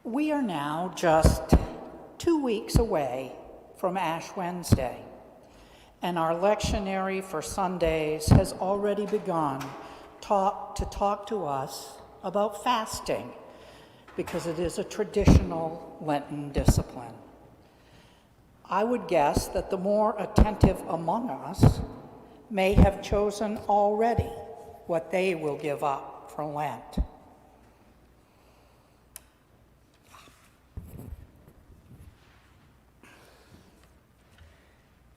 We are now just 2 weeks away from Ash Wednesday, and our lectionary for Sundays has already begun to talk to us about fasting, because it is a traditional Lenten discipline. I would guess that the more attentive among us may have chosen already what they will give up for Lent.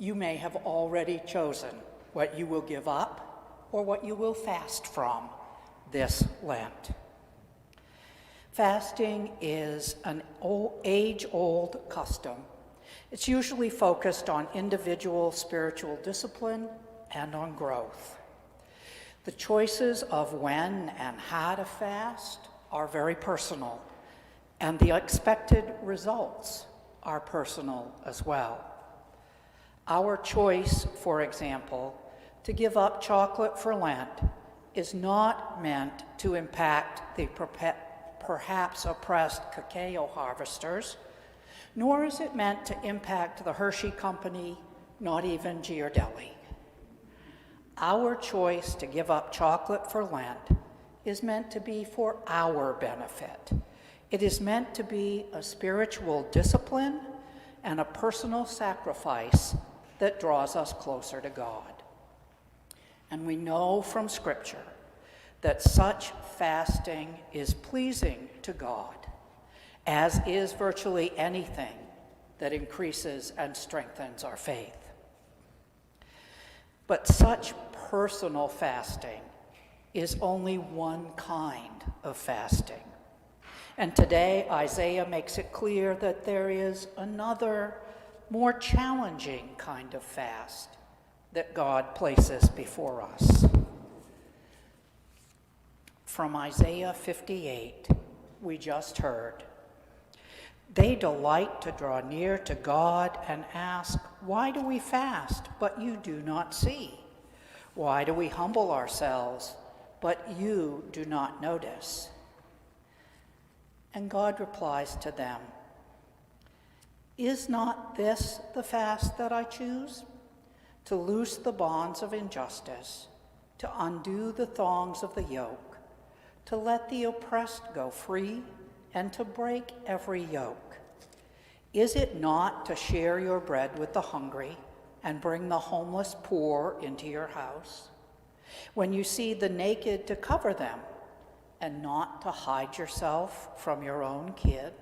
You may have already chosen what you will give up or what you will fast from this Lent. Fasting is an age-old custom. It's usually focused on individual spiritual discipline and on growth. The choices of when and how to fast are very personal, and the expected results are personal as well. Our choice, for example, to give up chocolate for Lent is not meant to impact the perhaps oppressed cacao harvesters, nor is it meant to impact the Hershey Company, not even Ghirardelli. Our choice to give up chocolate for Lent is meant to be for our benefit. It is meant to be a spiritual discipline and a personal sacrifice that draws us closer to God. And we know from Scripture that such fasting is pleasing to God, as is virtually anything that increases and strengthens our faith. But such personal fasting is only one kind of fasting. And today, Isaiah makes it clear that there is another, more challenging kind of fast that God places before us. From Isaiah 58, we just heard, "They delight to draw near to God and ask, 'Why do we fast, but you do not see? Why do we humble ourselves, but you do not notice?' And God replies to them, 'Is not this the fast that I choose? To loose the bonds of injustice, to undo the thongs of the yoke, to let the oppressed go free, and to break every yoke. Is it not to share your bread with the hungry and bring the homeless poor into your house? When you see the naked, to cover them, and not to hide yourself from your own kid?'"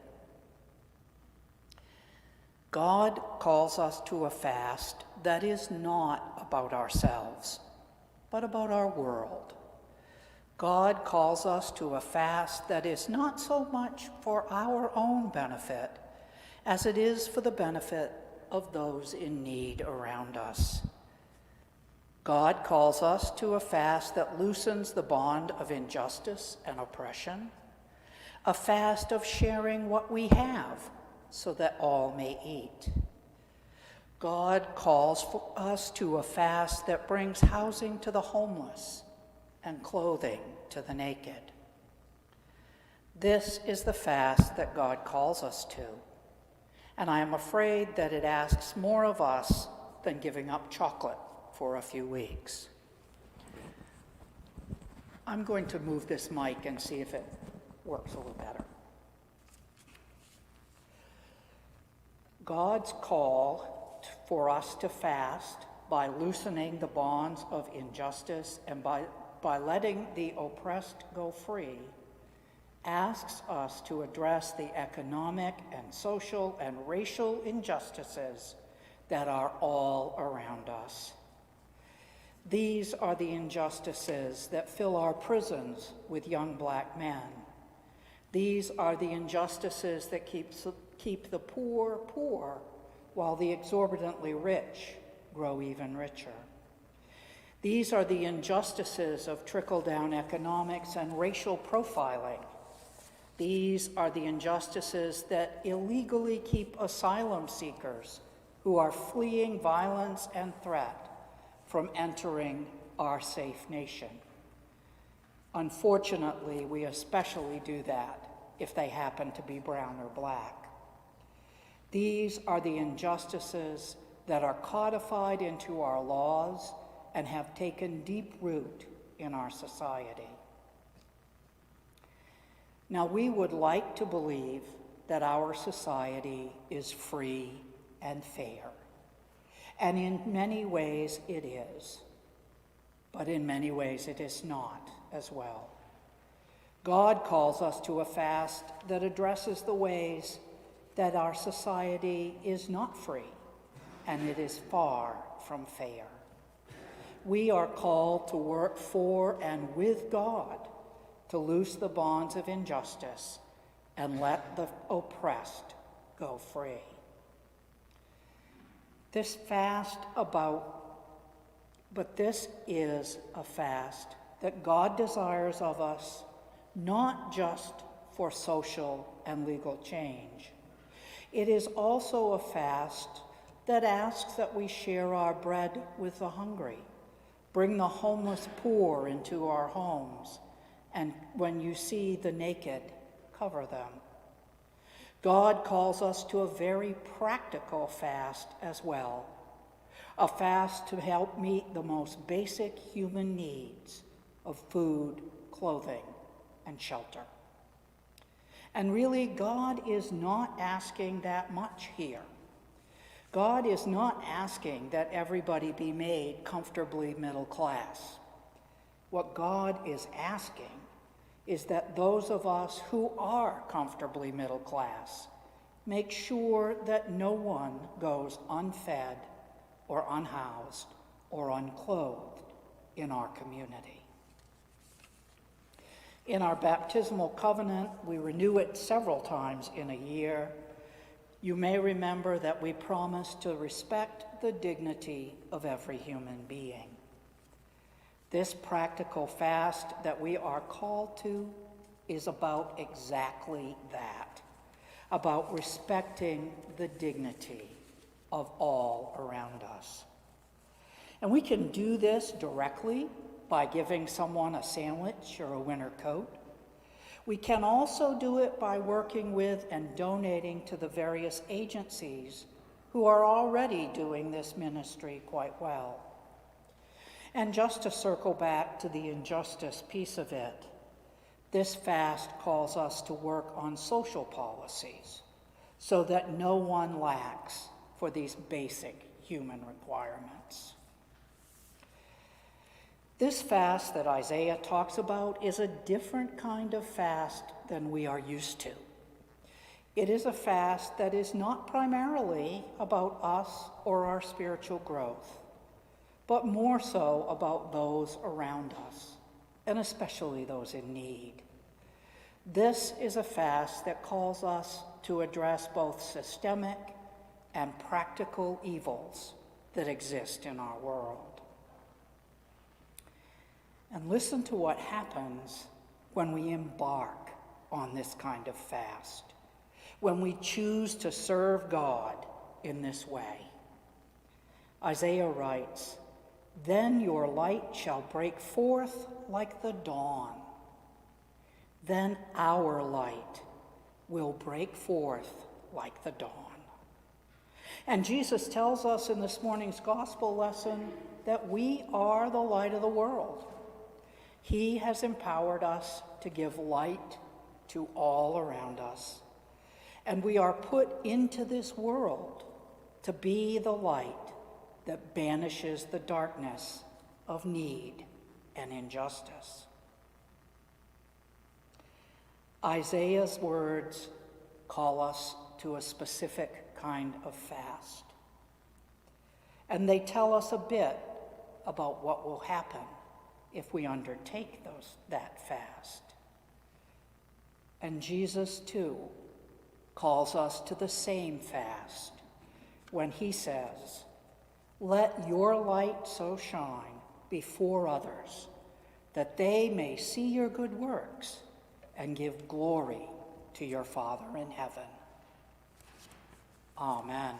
God calls us to a fast that is not about ourselves, but about our world. God calls us to a fast that is not so much for our own benefit as it is for the benefit of those in need around us. God calls us to a fast that loosens the bond of injustice and oppression, a fast of sharing what we have so that all may eat. God calls for us to a fast that brings housing to the homeless and clothing to the naked. This is the fast that God calls us to, and I am afraid that it asks more of us than giving up chocolate for a few weeks. I'm going to move this mic and see if it works a little better. God's call for us to fast by loosening the bonds of injustice and by letting the oppressed go free asks us to address the economic and social and racial injustices that are all around us. These are the injustices that fill our prisons with young black men. These are the injustices that keep the poor poor while the exorbitantly rich grow even richer. These are the injustices of trickle-down economics and racial profiling. These are the injustices that illegally keep asylum seekers who are fleeing violence and threat from entering our safe nation. Unfortunately, we especially do that if they happen to be brown or black. These are the injustices that are codified into our laws and have taken deep root in our society. Now, we would like to believe that our society is free and fair, and in many ways it is, but in many ways it is not as well. God calls us to a fast that addresses the ways that our society is not free, and it is far from fair. We are called to work for and with God to loose the bonds of injustice and let the oppressed go free. This is a fast that God desires of us, not just for social and legal change. It is also a fast that asks that we share our bread with the hungry, bring the homeless poor into our homes, and when you see the naked, cover them. God calls us to a very practical fast as well, a fast to help meet the most basic human needs of food, clothing, and shelter. And really, God is not asking that much here. God is not asking that everybody be made comfortably middle class. What God is asking is that those of us who are comfortably middle class make sure that no one goes unfed or unhoused or unclothed in our community. In our baptismal covenant, we renew it several times in a year. You may remember that we promise to respect the dignity of every human being. This practical fast that we are called to is about exactly that, about respecting the dignity of all around us. And we can do this directly by giving someone a sandwich or a winter coat. We can also do it by working with and donating to the various agencies who are already doing this ministry quite well. And just to circle back to the injustice piece of it, this fast calls us to work on social policies so that no one lacks for these basic human requirements. This fast that Isaiah talks about is a different kind of fast than we are used to. It is a fast that is not primarily about us or our spiritual growth, but more so about those around us, and especially those in need. This is a fast that calls us to address both systemic and practical evils that exist in our world. And listen to what happens when we embark on this kind of fast, when we choose to serve God in this way. Isaiah writes, "Then your light shall break forth like the dawn. Then our light will break forth like the dawn." And Jesus tells us in this morning's gospel lesson that we are the light of the world. He has empowered us to give light to all around us. And we are put into this world to be the light that banishes the darkness of need and injustice. Isaiah's words call us to a specific kind of fast. And they tell us a bit about what will happen if we undertake that fast. And Jesus, too, calls us to the same fast when he says, "Let your light so shine before others that they may see your good works and give glory to your Father in heaven." Amen.